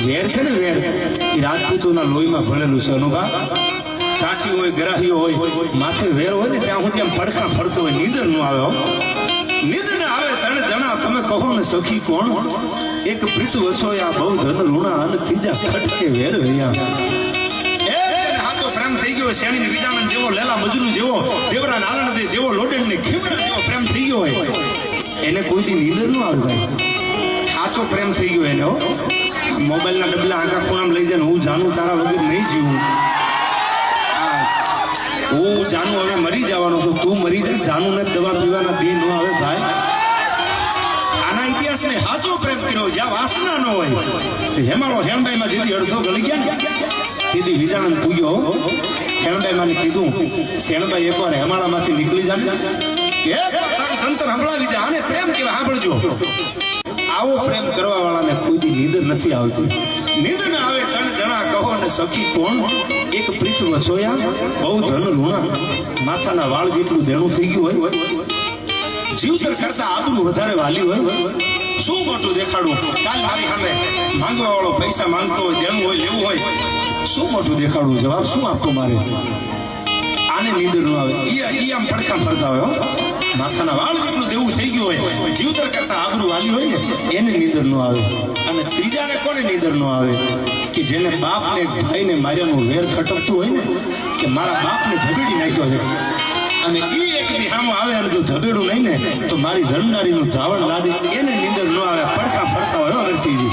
વેર છે ને વેર એ રાજપૂતોના લોહીમાં ભળેલું છે અનુભા કાઠી હોય ગ્રાહી હોય માથે વેર હોય ને ત્યાં હું ત્યાં પડખા ફરતો હોય નીંદર નું આવે નીંદર ને આવે તને જણા તમે કહો ને સખી કોણ એક પ્રીત વસોયા બહુ ધન ઋણા અને ત્રીજા ખટકે વેર વૈયા હાચો પ્રેમ થઈ ગયો શેણી વિજાનંદ જેવો લેલા મજનુ જેવો દેવરા નારાયણ દે જેવો લોડેડ ને ખીમડા જેવો પ્રેમ થઈ ગયો હોય એને કોઈ દી નીંદર નું આવે ભાઈ સાચો પ્રેમ થઈ ગયો એને મોબાઈલ ના ડબલા આંખા ખૂણામાં લઈ જાય હું જાણું તારા વગર નહીં જીવું હું જાણું હવે મરી જવાનો છું તું મરી જાય જાણું ને દવા પીવાના દે ન આવે ભાઈ આના ઇતિહાસ ને સાચો પ્રેમ કર્યો જ્યાં વાસના ન હોય હેમાળો હેમભાઈ માં જેથી અડધો ગળી ગયા ને તેથી વિજાનંદ પૂગ્યો હેમભાઈ માને કીધું શેણભાઈ એકવાર હેમાળા માંથી નીકળી જાય સંતર સંભળાવી દે આને પ્રેમ કેવા સાંભળજો આવો પ્રેમ કરવા વાળાને કોઈ દી નીંદર નથી આવતી નીંદર ના આવે તણ જણા કહો ને સખી કોણ એક પ્રીત વસોયા બહુ ધન ઋણા માથાના વાળ જેટલું દેણું થઈ ગયું હોય જીવતર કરતા આબરૂ વધારે વાલી હોય શું મોટું દેખાડું કાલ મારી સામે માંગવા વાળો પૈસા માંગતો હોય દેણું હોય લેવું હોય શું મોટું દેખાડું જવાબ શું આપતો મારે આને નીંદર નું આવે ઈ આમ પડખા ફરતા હોય માથાના વાળ જેટલું દેવું થઈ ગયું હોય જીવતર કરતા આબરૂ વાલી હોય ને એને નીંદર નો આવે અને ત્રીજાને કોને નીંદર નો આવે કે જેને બાપ ને ભાઈ ને માર્યાનું વેર ખટકતું હોય ને કે મારા બાપ ને ધબેડી નાખ્યો છે અને ઈ એક દી સામે આવે અને જો ધબેડું નહીં ને તો મારી જણનારીનું ધાવણ લાદે એને નીંદર ન આવે પડખા ફરતા હોય અરસીજી